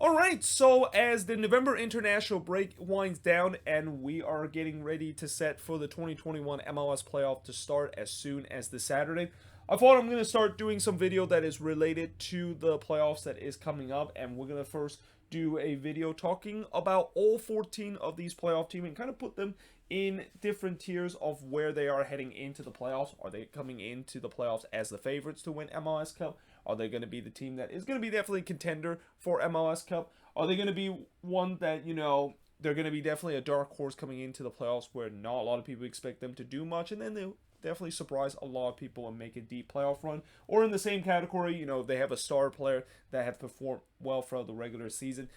Alright, so as the November international break winds down and we are getting ready to set for the 2021 MLS Playoff to start as soon as this Saturday, I thought I'm going to start doing some video that is related to the playoffs that is coming up, and we're going to first do a video talking about all 14 of these playoff teams and kind of put them in different tiers of where they are heading into the playoffs. Are they coming into the playoffs as the favorites to win MLS Cup? Are they going to be the team that is going to be definitely a contender for MLS Cup? Are they going to be one that, they're going to be definitely a dark horse coming into the playoffs where not a lot of people expect them to do much, and then they'll definitely surprise a lot of people and make a deep playoff run? Or in the same category, they have a star player that have performed well throughout the regular season.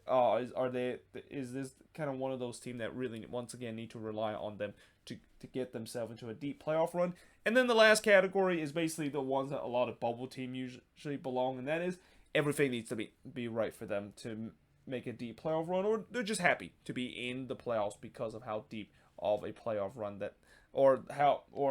Is this kind of one of those teams that really once again need to rely on them to get themselves into a deep playoff run? And then the last category is basically the ones that a lot of bubble teams usually belong, and that is everything needs to be right for them to make a deep playoff run, or they're just happy to be in the playoffs because of how deep of a playoff run that or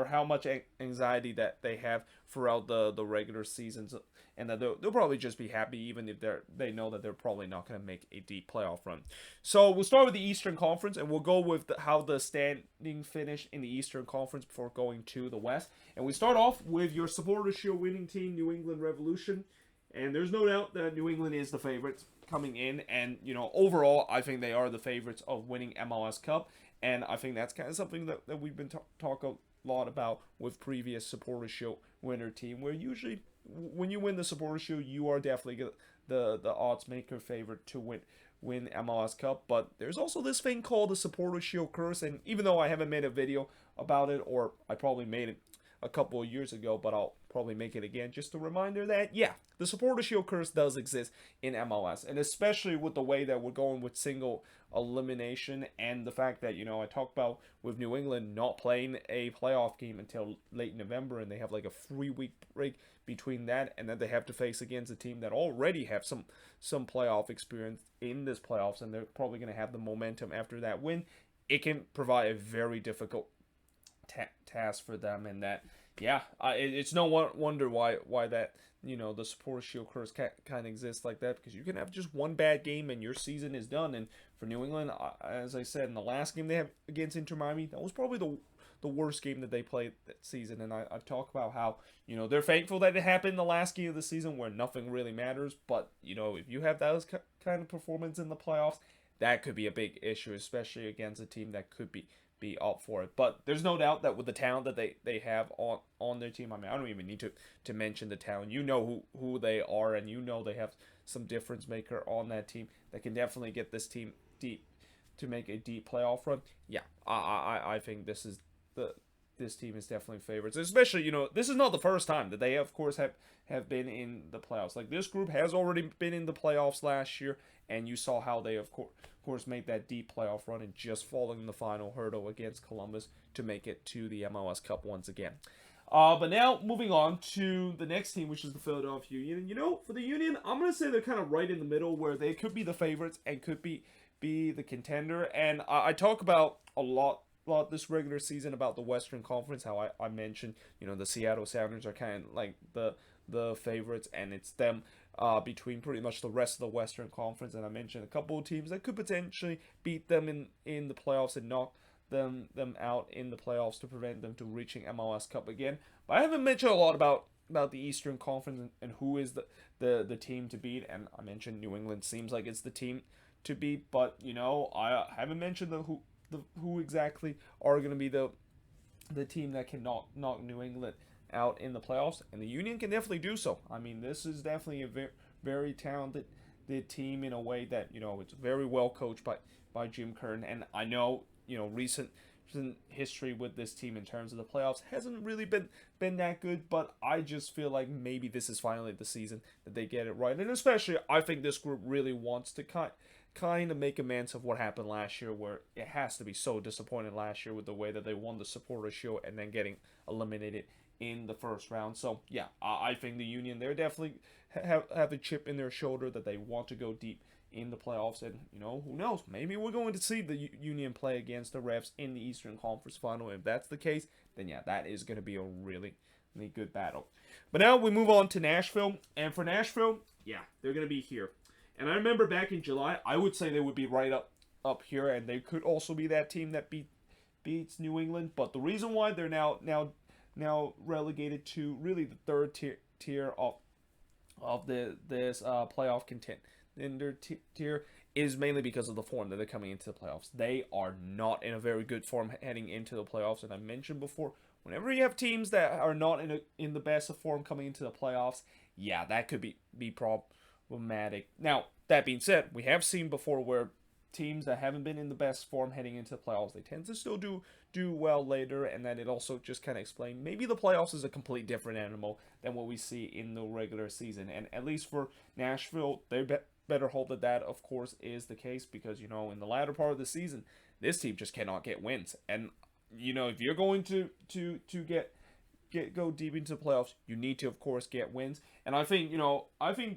how much anxiety that they have throughout the regular seasons, and that they'll probably just be happy even if they know that they're probably not going to make a deep playoff run. So we'll start with the Eastern Conference, and we'll go with how the standing finished in the Eastern Conference before going to the West. And we start off with your Supporters' Shield winning team, New England Revolution. And there's no doubt that New England is the favorites coming in, and overall I think they are the favorites of winning MLS Cup. And I think that's kind of something that we've been talking a lot about with previous Supporters' Shield winner team, where usually when you win the Supporters' Shield, you are definitely the odds maker favorite to win MLS Cup. But there's also this thing called the Supporters' Shield curse, and even though I haven't made a video about it, or I probably made it a couple of years ago, but I'll probably make it again, just a reminder that, yeah, the Supporters' Shield curse does exist in MLS, and especially with the way that we're going with single elimination, and the fact that, I talked about with New England not playing a playoff game until late November, and they have like a 3-week break between that, and then they have to face against a team that already have some playoff experience in this playoffs, and they're probably going to have the momentum after that win. It can provide a very difficult task for them, and that, it's no wonder why that the Supporters' Shield curse kind of exists like that, because you can have just one bad game and your season is done. And for New England, as I said, in the last game they have against Inter Miami, that was probably the worst game that they played that season. And I've talked about how they're thankful that it happened in the last game of the season where nothing really matters, but if you have those kind of performance in the playoffs, that could be a big issue, especially against a team that could be up for it. But there's no doubt that with the talent that they have on their team, I mean, I don't even need to mention the talent. You know who they are, and they have some difference maker on that team that can definitely get this team deep to make a deep playoff run. Yeah, I think this team is definitely favorites, especially this is not the first time that they of course have been in the playoffs. Like, this group has already been in the playoffs last year, and you saw how they of course made that deep playoff run and just falling the final hurdle against Columbus to make it to the MLS Cup once again. But now moving on to the next team, which is the Philadelphia Union. For the Union, I'm gonna say they're kind of right in the middle, where they could be the favorites and could be the contender. And I talk about a lot this regular season about the Western Conference, how I mentioned the Seattle Sounders are kind of like the favorites, and it's them between pretty much the rest of the Western Conference. And I mentioned a couple of teams that could potentially beat them in the playoffs and knock them out in the playoffs to prevent them to reaching MLS Cup again. But I haven't mentioned a lot about the Eastern Conference and who is the team to beat. And I mentioned New England seems like it's the team to beat, but I haven't mentioned who exactly are going to be the team that can knock New England out in the playoffs, and the Union can definitely do so. I mean, this is definitely a very talented team in a way that it's very well coached by Jim Curtin, and I know recent history with this team in terms of the playoffs hasn't really been that good, but I just feel like maybe this is finally the season that they get it right. And especially I think this group really wants to kind of make amends of what happened last year, where it has to be so disappointing last year with the way that they won the Supporters' Shield and then getting eliminated in the first round. So yeah, I think the Union, they're definitely have a chip in their shoulder that they want to go deep in the playoffs, and who knows, maybe we're going to see the Union play against the Refs in the Eastern Conference Final. If that's the case, then yeah, that is going to be a really good battle. But now we move on to Nashville, and for Nashville, yeah, they're going to be here. And I remember back in July, I would say they would be right up here, and they could also be that team that beats New England. But the reason why they're now relegated to really the third tier of this playoff contender tier is mainly because of the form that they're coming into the playoffs. They are not in a very good form heading into the playoffs, and I mentioned before, whenever you have teams that are not in the best of form coming into the playoffs, yeah, that could be problematic. Now, that being said, we have seen before where teams that haven't been in the best form heading into the playoffs, they tend to still do well later, and then it also just kind of explains maybe the playoffs is a complete different animal than what we see in the regular season. And at least for Nashville, they better hope that of course is the case, because in the latter part of the season, this team just cannot get wins. And if you're going to go deep into the playoffs, you need to of course get wins. And I think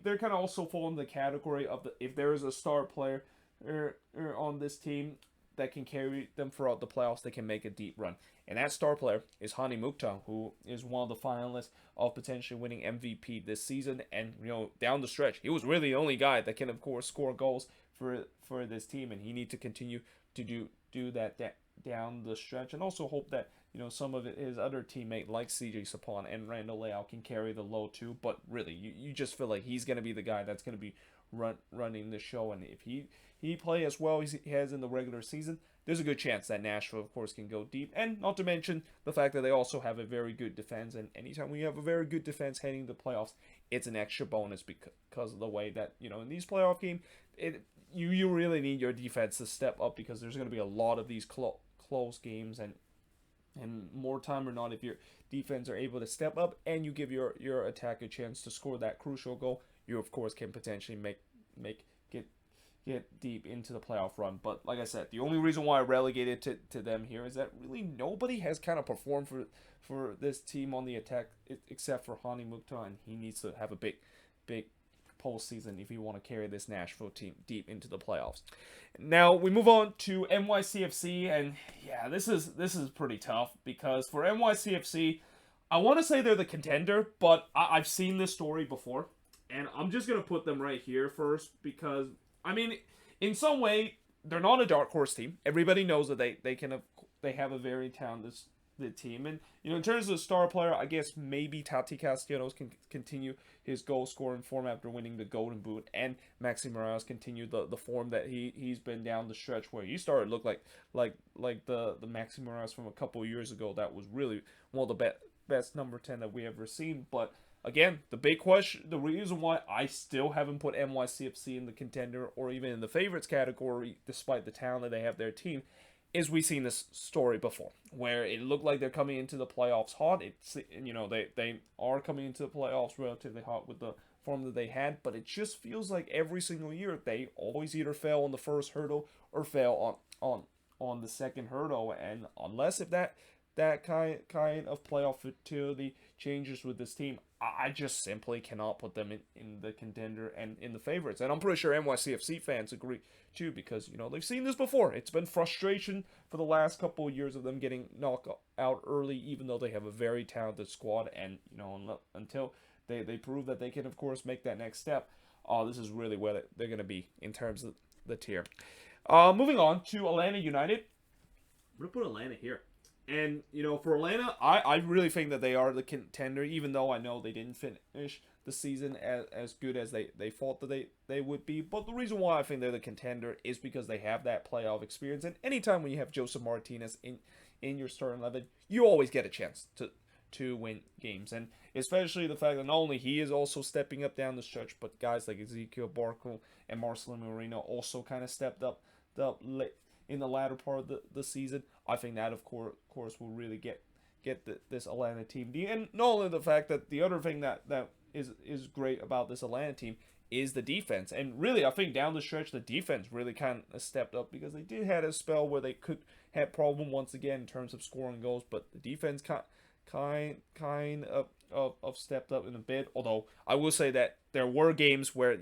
they're kind of also fall in the category of if there is a star player or on this team that can carry them throughout the playoffs, they can make a deep run. And that star player is Hani Mukhtar, who is one of the finalists of potentially winning MVP this season. And down the stretch, he was really the only guy that can of course score goals for this team, and he needs to continue to do that down the stretch, and also hope that some of his other teammate like CJ Sapon and Randall Leao can carry the load too. But really, you just feel like he's going to be the guy that's going to be running the show, and if he play as well as he has in the regular season, there's a good chance that Nashville, of course, can go deep. And not to mention the fact that they also have a very good defense, and anytime we have a very good defense heading to the playoffs, it's an extra bonus because of the way that in these playoff games, you really need your defense to step up, because there's going to be a lot of these close games, and more time or not, if your defense are able to step up and you give your attack a chance to score that crucial goal, you of course can potentially get deep into the playoff run. But like I said, the only reason why I relegated to them here is that really nobody has kind of performed for this team on the attack except for Hani Mukhtar, and he needs to have a big postseason if you want to carry this Nashville team deep into the playoffs. Now we move on to NYCFC, and yeah, this is pretty tough, because for NYCFC, I want to say they're the contender, but I've seen this story before, and I'm just gonna put them right here first, because in some way they're not a dark horse team. Everybody knows that they have a very talented team, and in terms of star player, I guess maybe Tati Castellanos can continue his goal scoring form after winning the Golden Boot, and Maxi Morales continued the form that he's been down the stretch, where he started to look like the Maxi Morales from a couple of years ago. That was really one of the best number 10 that we ever seen. But again, the big question, the reason why I still haven't put NYCFC in the contender or even in the favorites category, despite the talent that they have their team, is we've seen this story before, where it looked like they're coming into the playoffs hot. They are coming into the playoffs relatively hot with the form that they had, but it just feels like every single year they always either fail on the first hurdle or fail on the second hurdle. And unless if that kind of playoff fertility changes with this team, I just simply cannot put them in the contender and in the favorites. And I'm pretty sure NYCFC fans agree too, because they've seen this before. It's been frustration for the last couple of years of them getting knocked out early, even though they have a very talented squad. And until they prove that they can of course make that next step, this is really where they're going to be in terms of the tier. Moving on to Atlanta United. I'm going to put Atlanta here. And, for Atlanta, I really think that they are the contender, even though I know they didn't finish the season as good as they thought that they would be. But the reason why I think they're the contender is because they have that playoff experience. And anytime when you have Joseph Martinez in your starting 11, you always get a chance to win games. And especially the fact that not only he is also stepping up down the stretch, but guys like Ezekiel Barco and Marcelo Moreno also kind of stepped up in the latter part of the season. I think that, of course, will really get this Atlanta team. And not only the fact that the other thing that is great about this Atlanta team is the defense. And really, I think down the stretch, the defense really kind of stepped up, because they did have a spell where they could have problem once again in terms of scoring goals, but the defense kind of stepped up in a bit. Although I will say that there were games where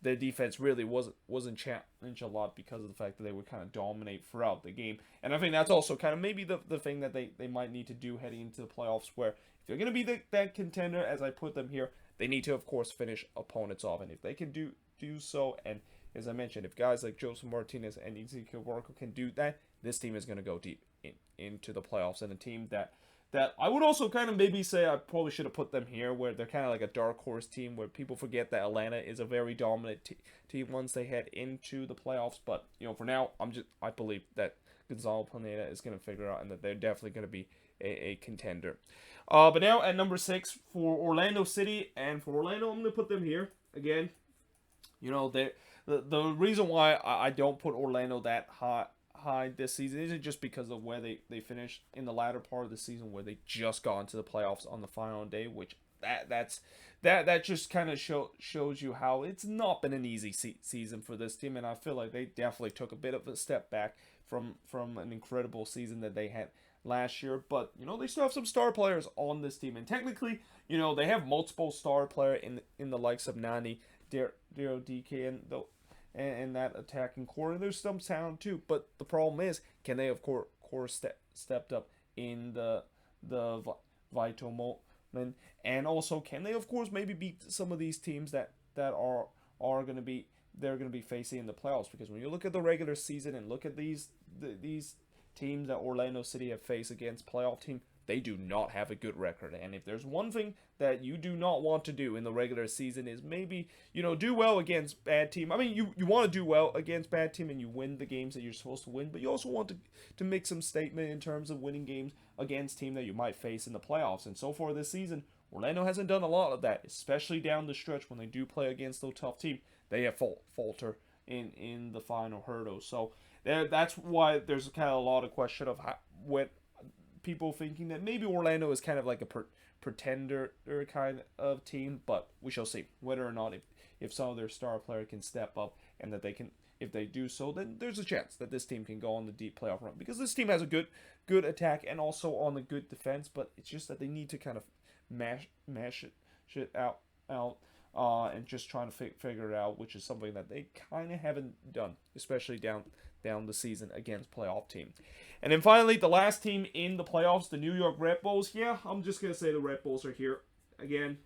their defense really wasn't challenged a lot, because of the fact that they would kind of dominate throughout the game. And I think that's also kind of maybe the thing that they might need to do heading into the playoffs, where if they're going to be that contender, as I put them here, they need to, of course, finish opponents off. And if they can do do so. And as I mentioned, if guys like Joseph Martinez and Ezekiel Barco can do that, this team is going to go deep into the playoffs. And a team that I would also kind of maybe say I probably should have put them here, where they're kind of like a dark horse team, where people forget that Atlanta is a very dominant team once they head into the playoffs. But for now, I believe that Gonzalo Pineda is going to figure out, and that they're definitely going to be a contender. But now at number 6 for Orlando City, and for Orlando, I'm going to put them here again. The reason why I don't put Orlando that high this season isn't just because of where they finished in the latter part of the season, where they just got into the playoffs on the final day, which that just kind of shows you how it's not been an easy season for this team. And I feel like they definitely took a bit of a step back from an incredible season that they had last year. But they still have some star players on this team, and technically they have multiple star player in the likes of Nani, Daryl DK, and that attacking core, and there's some talent too. But the problem is, can they of course stepped up in the vital moment, and also can they of course maybe beat some of these teams that are going to be facing in the playoffs? Because when you look at the regular season and look at these teams that Orlando City have faced against playoff team, they do not have a good record. And if there's one thing that you do not want to do in the regular season is maybe, do well against bad team. I mean, you want to do well against bad team and you win the games that you're supposed to win, but you also want to make some statement in terms of winning games against team that you might face in the playoffs. And so far this season, Orlando hasn't done a lot of that, especially down the stretch when they do play against those tough team. They have falter in the final hurdle. So that's why there's kind of a lot of question of what people thinking that maybe Orlando is kind of like a pretender kind of team, but we shall see whether or not if some of their star player can step up, and that they can, if they do so, then there's a chance that this team can go on the deep playoff run, because this team has a good attack and also on the good defense, but it's just that they need to kind of mash it out and just trying to figure it out, which is something that they kind of haven't done, especially down the season against playoff team. And then finally, the last team in the playoffs, the New York Red Bulls. Yeah, I'm just going to say the Red Bulls are here again.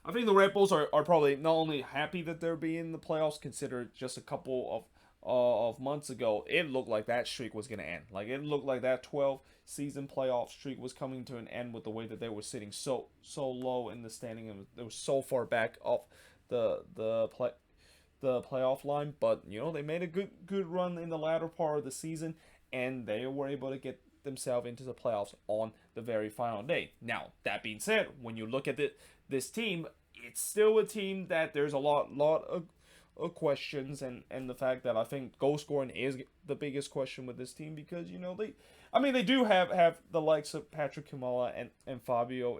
I think the Red Bulls are probably not only happy that they're being in the playoffs, considered just a couple of months ago, it looked like that streak was going to end. Like, it looked like that 12-season playoff streak was coming to an end with the way that they were sitting so low in the standing, and they were so far back off the playoff line. But they made a good run in the latter part of the season, and they were able to get themselves into the playoffs on the very final day. Now, that being said, when you look at this team, it's still a team that there's a lot of questions, and the fact that I think goal scoring is the biggest question with this team, because they do have the likes of Patrick Kumala and Fabio,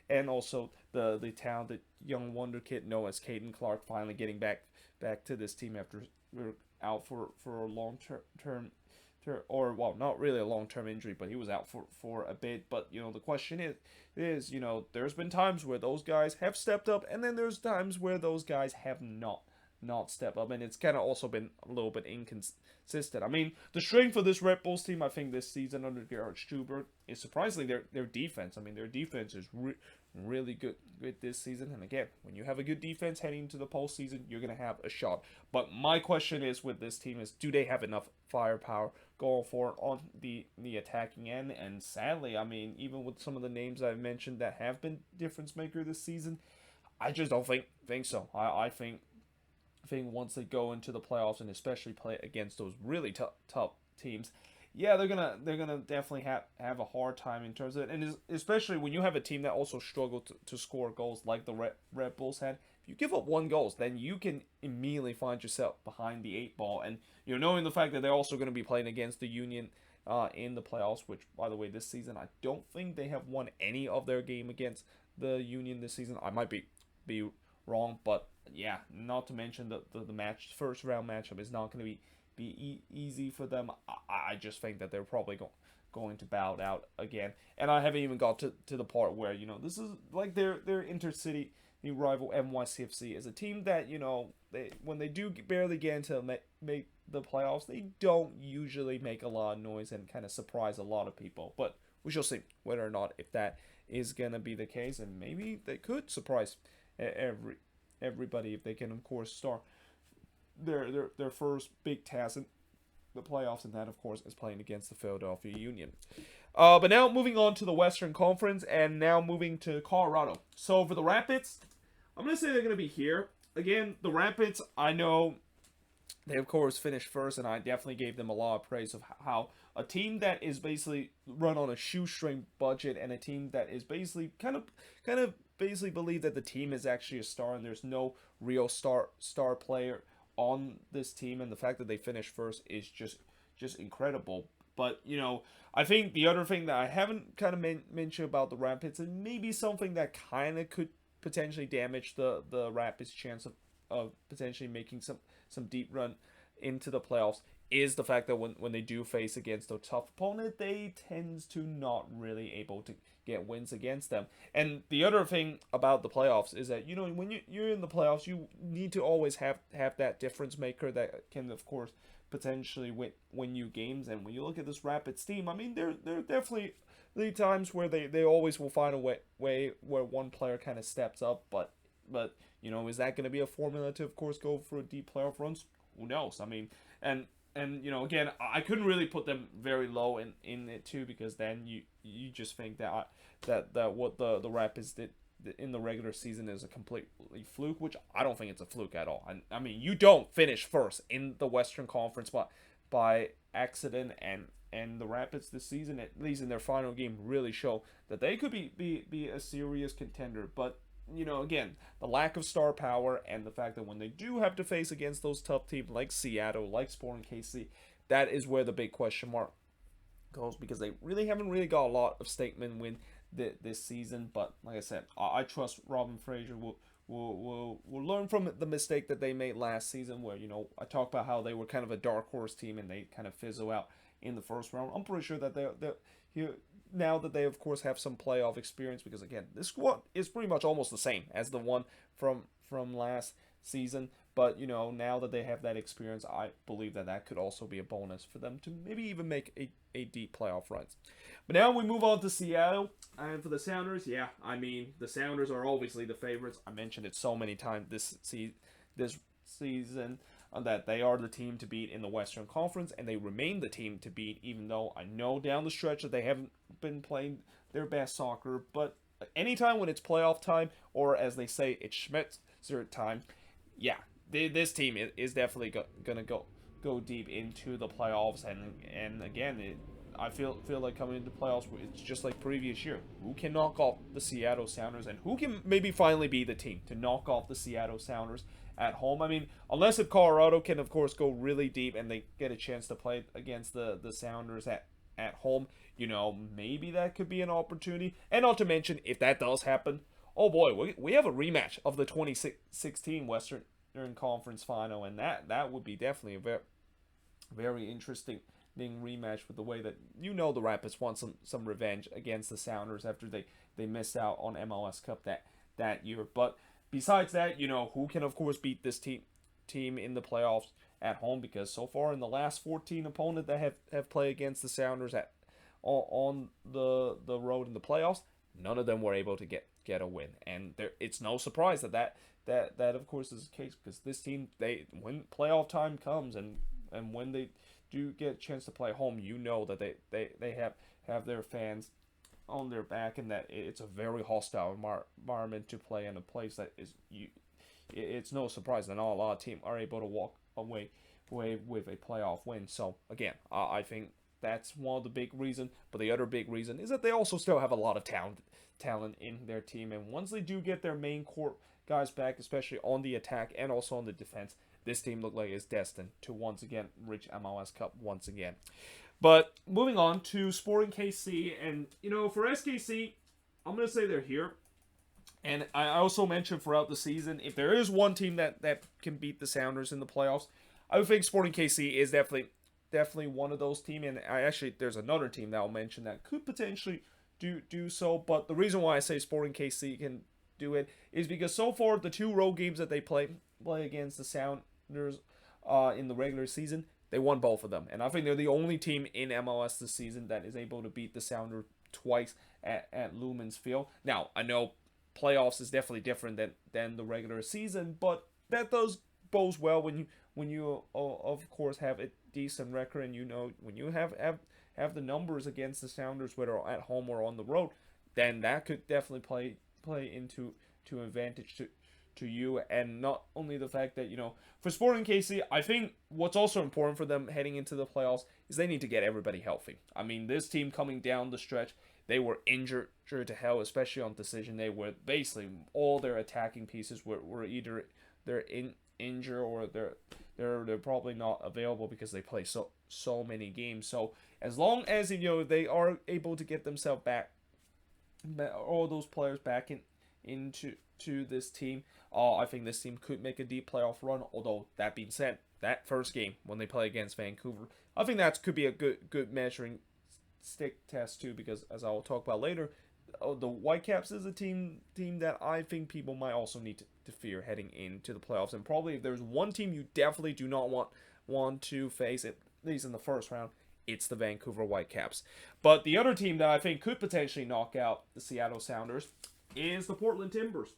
and also the talented young wonder kid known as Caden Clark, finally getting back to this team after we were out for a long term, or well, not really a long-term injury, but he was out for a bit. But the question is there's been times where those guys have stepped up, and then there's times where those guys have not stepped up, and it's kind of also been a little bit inconsistent. I mean, the strength of this Red Bulls team, I think, this season under Gerhard Stuber is surprisingly their defense. I mean, their defense is really good this season, and again, when you have a good defense heading into the postseason, you're going to have a shot. But my question is with this team is, do they have enough firepower going forward on the attacking end? And sadly, I mean, even with some of the names I've mentioned that have been difference maker this season, I just don't think so. I think once they go into the playoffs, and especially play against those really tough teams, yeah, they're gonna definitely have a hard time in terms of it, and especially when you have a team that also struggled to score goals like the Red Bulls had. If you give up one goal, then you can immediately find yourself behind the 8 ball, and knowing the fact that they're also going to be playing against the Union in the playoffs, which, by the way, this season I don't think they have won any of their game against the Union this season. I might be wrong, but yeah, not to mention the first round matchup is not going to be easy for them. I just think that they're probably going to bow out again, and I haven't even got to the part where this is like their intercity rival NYCFC is a team that when they do barely get into make the playoffs, they don't usually make a lot of noise and kind of surprise a lot of people. But we shall see whether or not if that is gonna be the case, and maybe they could surprise everybody if they can, of course, start their first big task in the playoffs, and that, of course, is playing against the Philadelphia Union. But now moving on to the Western Conference, and now moving to Colorado. So for the Rapids, I'm going to say they're going to be here. Again, the Rapids, I know they, of course, finished first, and I definitely gave them a lot of praise of how a team that is basically run on a shoestring budget, and a team that is basically kind of basically believe that the team is actually a star, and there's no real star player on this team, and the fact that they finished first is just incredible. But I think the other thing that I haven't kind of mentioned about the Rapids, and maybe something that kind of could potentially damage the Rapids' chance of potentially making some deep run into the playoffs, is the fact that when they do face against a tough opponent, they tend to not really able to get wins against them. And the other thing about the playoffs is that when you're in the playoffs, you need to always have that difference maker that can, of course, potentially win you games. And when you look at this Rapids team, I mean, there are definitely times where they always will find a way where one player kind of steps up, but is that going to be a formula to, of course, go for deep playoff runs? Who knows? I mean, and again, I couldn't really put them very low in it too, because then you just think that what the Rapids did in the regular season is a completely fluke, which I don't think it's a fluke at all. I mean, you don't finish first in the Western Conference by accident, and the Rapids this season, at least in their final game, really show that they could be a serious contender. But again, the lack of star power, and the fact that when they do have to face against those tough teams like Seattle, like Sporting KC, that is where the big question mark goes, because they haven't got a lot of statement win this season. But like I said, I trust Robin Fraser will learn from the mistake that they made last season, where I talked about how they were kind of a dark horse team and they kind of fizzle out in the first round. I'm pretty sure that they're here now that they, of course, have some playoff experience, because again, this squad is pretty much almost the same as the one from last season. But now that they have that experience, I believe that could also be a bonus for them to maybe even make a deep playoff run. But now we move on to Seattle, and for the Sounders, I mean, the Sounders are obviously the favorites. I mentioned it so many times this season that they are the team to beat in the Western Conference, and they remain the team to beat, even though I know down the stretch that they haven't been playing their best soccer. But anytime when it's playoff time, or as they say, it's Schmetzer time, this team is definitely gonna go deep into the playoffs. And again, I feel like coming into playoffs, it's just like previous year. Who can knock off the Seattle Sounders, and who can maybe finally be the team to knock off the Seattle Sounders at home? I mean, unless if Colorado can, of course, go really deep and they get a chance to play against the Sounders at home, maybe that could be an opportunity. And not to mention, if that does happen, oh boy, we have a rematch of the 2016 Western Conference Final, and that would be definitely a very interesting rematch, with the way that the Rapids want some revenge against the Sounders after they missed out on MLS Cup that year. But besides that, who can, of course, beat this team in the playoffs at home? Because so far in the last 14 opponents that have played against the Sounders on the road in the playoffs, none of them were able to get a win. And it's no surprise that of course is the case, because this team, when playoff time comes and when they do get a chance to play home, that they have their fans on their back, and that it's a very hostile environment to play in, a place that is it's no surprise that not a lot of teams are able to walk away with a playoff win. So again, I think that's one of the big reasons. But the other big reason is that they also still have a lot of talent in their team, and once they do get their main core guys back, especially on the attack and also on the defense, this team look like it's destined to once again reach MLS Cup once again. But moving on to Sporting KC, and for SKC, I'm gonna say they're here. And I also mentioned throughout the season, if there is one team that can beat the Sounders in the playoffs, I would think Sporting KC is definitely one of those teams. And there's another team that I'll mention that could potentially do so. But the reason why I say Sporting KC can do it is because so far the two road games that they play against the Sounders in the regular season, they won both of them. And I think they're the only team in MLS this season that is able to beat the Sounders twice at Lumen's Field. Now, I know playoffs is definitely different than the regular season, but that does bodes well when you of course have a decent record, and when you have the numbers against the Sounders, whether at home or on the road, then that could definitely play into advantage to you. And not only the fact that, for Sporting KC, I think what's also important for them heading into the playoffs is they need to get everybody healthy. I mean, this team coming down the stretch, they were injured to hell, especially on decision day, where basically all their attacking pieces were either they're injured, or they're probably not available because they play so many games. So as long as they are able to get themselves back, all those players back into this team, I think this team could make a deep playoff run. Although that being said, that first game when they play against Vancouver, I think that could be a good measuring stick test too, because as I will talk about later, the Whitecaps is a team that I think people might also need to fear heading into the playoffs. And probably if there's one team you definitely do not want to face, at least in the first round, it's the Vancouver Whitecaps. But the other team that I think could potentially knock out the Seattle Sounders is the Portland Timbers.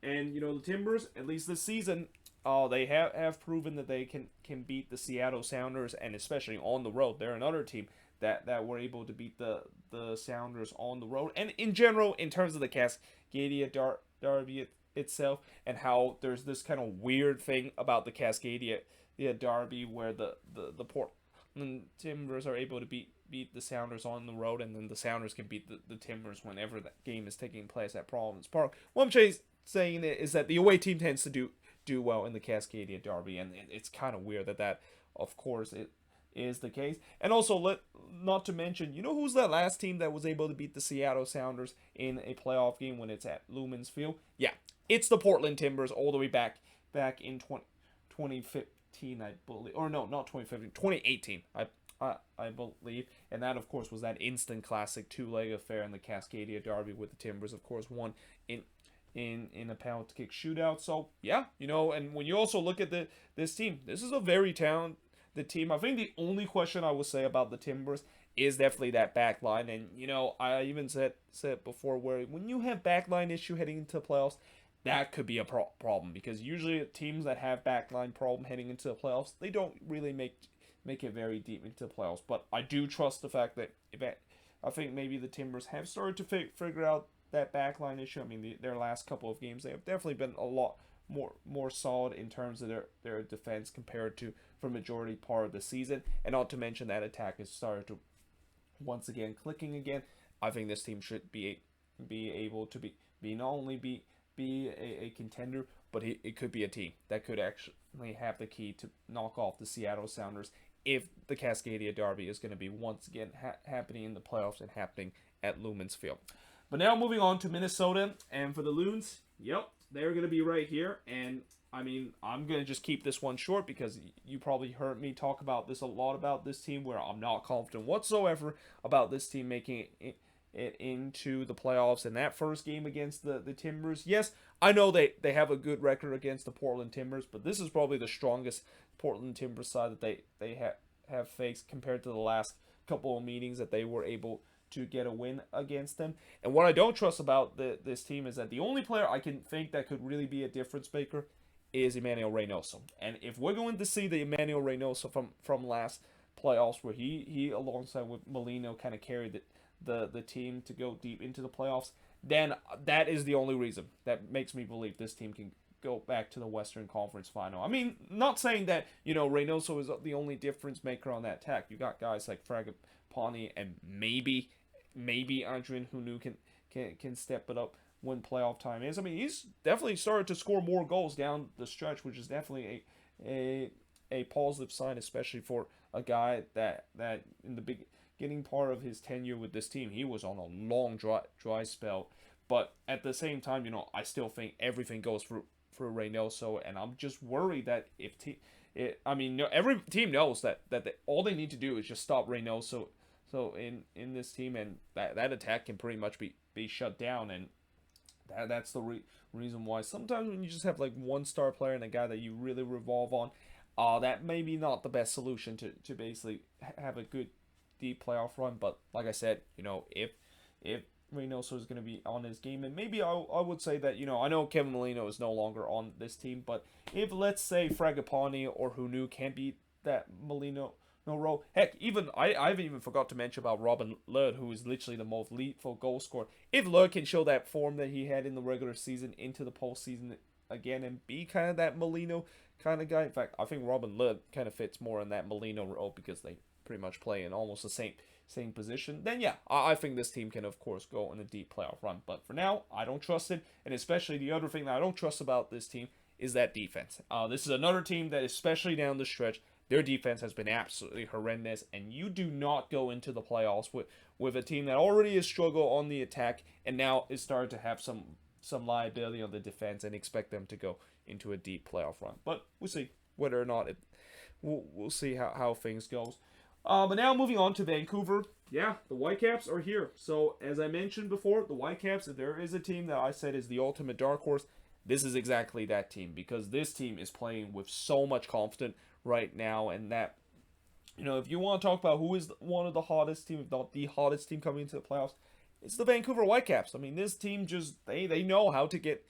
And the Timbers, at least this season, they have proven that they can beat the Seattle Sounders, and especially on the road. They're another team that were able to beat the Sounders on the road. And in general, in terms of the Cascadia Derby itself, and how there's this kind of weird thing about the Cascadia Derby where the Portland Timbers are able to beat the Sounders on the road, and then the Sounders can beat the Timbers whenever that game is taking place at Providence Park. What I'm saying is that the away team tends to do well in the Cascadia Derby, and it's kind of weird that of course it is the case. And also, not to mention, who's that last team that was able to beat the Seattle Sounders in a playoff game when it's at Lumen's Field? Yeah, it's the Portland Timbers, all the way back in 2015, I believe. Or no, not 2015, 2018, I believe. And that, of course, was that instant classic two-leg affair in the Cascadia Derby, with the Timbers, of course, won in a penalty kick shootout. So yeah, and when you also look at this team, this is a very talented team. I think the only question I would say about the Timbers is definitely that back line. And I even said before, where when you have back line issue heading into the playoffs, that could be a problem, because usually teams that have back line problem heading into the playoffs, they don't really make it very deep into the playoffs. But I do trust the fact that I think maybe the Timbers have started to figure out that backline issue. I mean, their last couple of games, they have definitely been a lot more solid in terms of their defense compared to for majority part of the season. And not to mention that attack has started to once again clicking again. I think this team should be able to be not only be a contender, but it could be a team that could actually have the key to knock off the Seattle Sounders if the Cascadia Derby is going to be once again happening in the playoffs and happening at Lumen's Field. But now moving on to Minnesota, and for the Loons, yep, they're going to be right here. And I mean, I'm going to just keep this one short, because you probably heard me talk about this a lot about this team, where I'm not confident whatsoever about this team making it into the playoffs. And that first game against the Timbers, yes, I know they have a good record against the Portland Timbers, but this is probably the strongest Portland Timbers side that they have faced compared to the last couple of meetings that they were able to get a win against them. And what I don't trust about this team is that the only player I can think that could really be a difference maker is Emmanuel Reynoso. And if we're going to see the Emmanuel Reynoso from last playoffs, where he alongside with Molino kind of carried the team to go deep into the playoffs, then that is the only reason that makes me believe this team can go back to the Western Conference Final. I mean, not saying that Reynoso is the only difference maker on that attack. You got guys like Fragapane, and maybe Adrian Hunu can step it up when playoff time is. I mean, he's definitely started to score more goals down the stretch, which is definitely a positive sign, especially for a guy that in the beginning part of his tenure with this team, he was on a long dry spell. But at the same time, I still think everything goes for Reynoso, and I'm just worried that every team knows that all they need to do is just stop Reynoso. So in this team, and that attack can pretty much be shut down, and that's the reason why sometimes when you just have like one star player and a guy that you really revolve on, that may be not the best solution to basically have a good deep playoff run. But like I said, if Reynoso is going to be on his game. And maybe I would say that, I know Kevin Molino is no longer on this team, but if, let's say, Fragapane or Hunu can't beat that Molino no role. Heck, even I've even forgot to mention about Robin Lod, who is literally the most lethal goal scorer. If Lod can show that form that he had in the regular season into the postseason again and be kind of that Molino kind of guy. In fact, I think Robin Lod kind of fits more in that Molino role because they pretty much play in almost the same position. Then yeah, I think this team can of course go on a deep playoff run. But for now, I don't trust it, and especially the other thing that I don't trust about this team is that defense. This is another team that, especially down the stretch, their defense has been absolutely horrendous, and you do not go into the playoffs with a team that already is struggle on the attack and now is starting to have some liability on the defense and expect them to go into a deep playoff run. But we'll see whether or not we'll see how things goes. But now moving on to Vancouver. Yeah, the Whitecaps are here. So as I mentioned before, the Whitecaps, if there is a team that I said is the ultimate dark horse, this is exactly that team, because this team is playing with so much confidence right now, and that, if you want to talk about who is one of the hottest team, if not the hottest team coming into the playoffs, it's the Vancouver Whitecaps. I mean, this team just they know how to get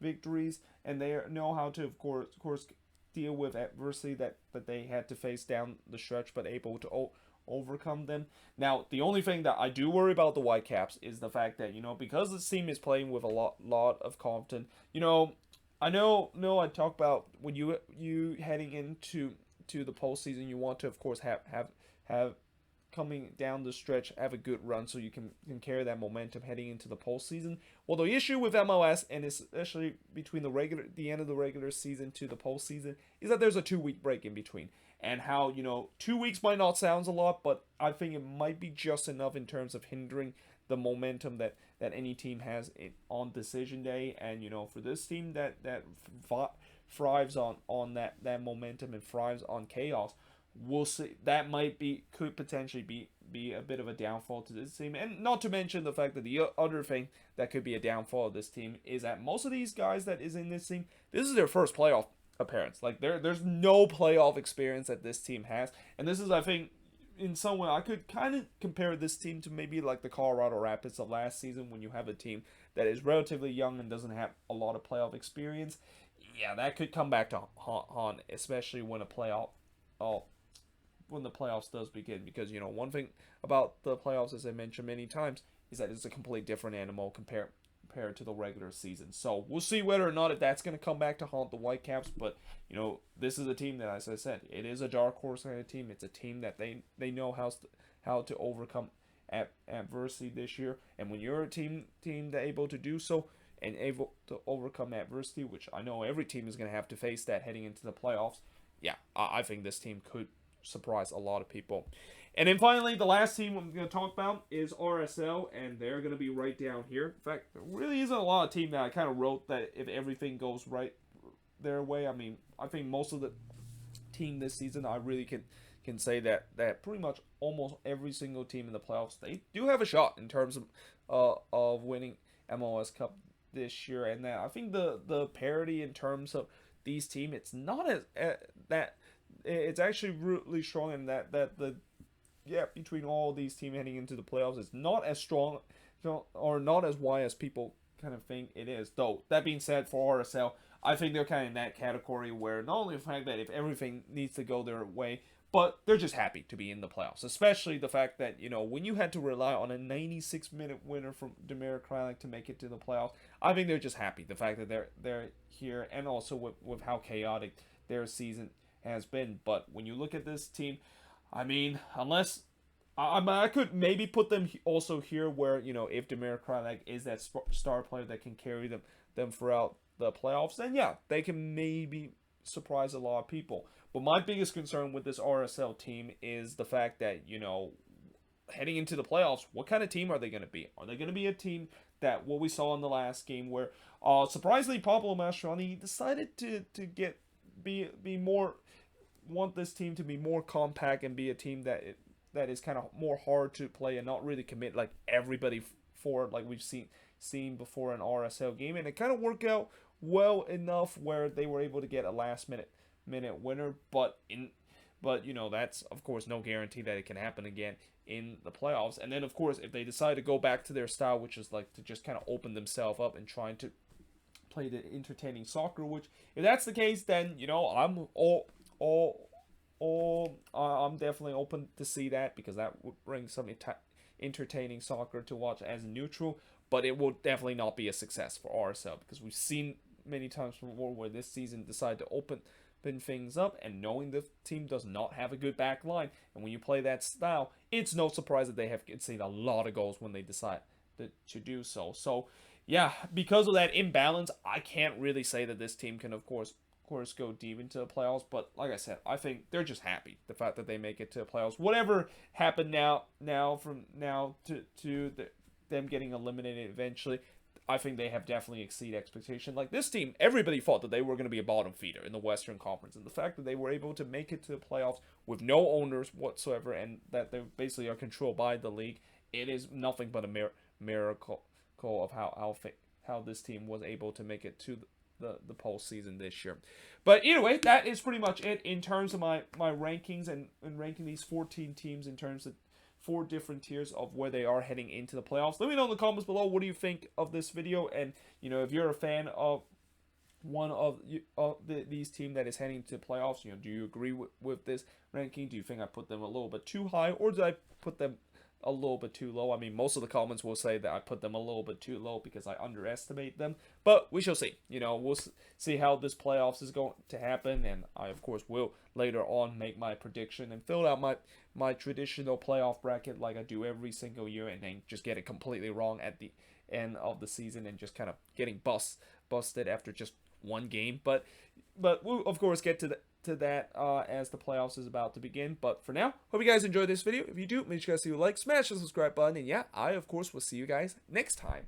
victories, and they know how to of course deal with adversity that they had to face down the stretch, but able to overcome them. Now, the only thing that I do worry about the Whitecaps is the fact that, because this team is playing with a lot of confidence. I know I talk about when you heading into the postseason, you want to of course have coming down the stretch, have a good run so you can carry that momentum heading into the postseason. Well, the issue with MLS, and especially between the end of the regular season to the postseason, is that there's a 2-week break in between. And how, 2 weeks might not sound a lot, but I think it might be just enough in terms of hindering the momentum that any team has on decision day. And, for this team that thrives on that momentum and thrives on chaos, we'll see. That could potentially be a bit of a downfall to this team. And not to mention the fact that the other thing that could be a downfall of this team is that most of these guys that is in this team, this is their first playoff appearance. Like, there's no playoff experience that this team has. And this is, I think, in some way, I could kind of compare this team to maybe like the Colorado Rapids of last season, when you have a team that is relatively young and doesn't have a lot of playoff experience. Yeah, that could come back to haunt, especially when when the playoffs does begin, because one thing about the playoffs, as I mentioned many times, is that it's a complete different animal compared to the regular season. So we'll see whether or not if that's going to come back to haunt the Whitecaps. But this is a team that, as I said, it is a dark horse kind of team. It's a team that they know how to overcome adversity this year. And when you're a team that able to do so and able to overcome adversity, which I know every team is going to have to face that heading into the playoffs, yeah, I think this team could surprise a lot of people. And then finally, the last team I'm going to talk about is RSL, and they're going to be right down here. In fact, there really isn't a lot of team that I kind of wrote that if everything goes right their way. I mean, I think most of the team this season, I really can say that pretty much almost every single team in the playoffs, they do have a shot in terms of winning MLS Cup this year. And that I think the parity in terms of these teams, it's not as that it's actually really strong, in that the gap between all these teams heading into the playoffs is not as strong or not as wide as people kind of think it is. Though, that being said, for RSL, I think they're kind of in that category where not only the fact that if everything needs to go their way, but they're just happy to be in the playoffs. Especially the fact that, when you had to rely on a 96-minute winner from Damir Kraljic to make it to the playoffs, I think they're just happy. The fact that they're here, and also with how chaotic their season has been. But when you look at this team, I mean, unless I could maybe put them also here where, if Damir Kraljic is that star player that can carry them throughout the playoffs, then yeah, they can maybe surprise a lot of people. But my biggest concern with this RSL team is the fact that, heading into the playoffs, what kind of team are they going to be? Are they going to be a team that, what we saw in the last game, where surprisingly Pablo Mastroeni decided to be more, want this team to be more compact and be a team that is kind of more hard to play and not really commit like everybody forward like we've seen before in RSL game. And it kind of worked out well enough where they were able to get a last minute winner. But But, you know, that's, of course, no guarantee that it can happen again in the playoffs. And then, of course, if they decide to go back to their style, which is like to just kind of open themselves up and trying to play the entertaining soccer, which if that's the case, then, you know, I'm definitely open to see that, because that would bring some entertaining soccer to watch as neutral. But it will definitely not be a success for RSL, because we've seen many times before where this season decided to open things up, and knowing the team does not have a good back line, and when you play that style, it's no surprise that they have conceded a lot of goals when they decide to do so. So yeah, because of that imbalance, I can't really say that this team can of course go deep into the playoffs. But like I said, I think they're just happy the fact that they make it to the playoffs. Whatever happened from now to them getting eliminated eventually, I think they have definitely exceeded expectation. Like this team, everybody thought that they were going to be a bottom feeder in the Western Conference, and the fact that they were able to make it to the playoffs with no owners whatsoever, and that they basically are controlled by the league, it is nothing but a miracle of how this team was able to make it to the postseason this year. But either way, that is pretty much it in terms of my rankings and ranking these 14 teams in terms of 4 different tiers of where they are heading into the playoffs. Let me know in the comments below, what do you think of this video? And, you know, if you're a fan of one of these teams that is heading to the playoffs, you know, do you agree with this ranking? Do you think I put them a little bit too high, or did I put them a little bit too low? I mean, most of the comments will say that I put them a little bit too low because I underestimate them, but we shall see. You know, we'll see how this playoffs is going to happen, and I of course will later on make my prediction and fill out my traditional playoff bracket like I do every single year, and then just get it completely wrong at the end of the season and just kind of getting busted after just one game. But we'll of course get to that as the playoffs is about to begin. But for now, hope you guys enjoyed this video. If you do, make sure you guys leave a like, smash the subscribe button, and yeah, I of course will see you guys next time.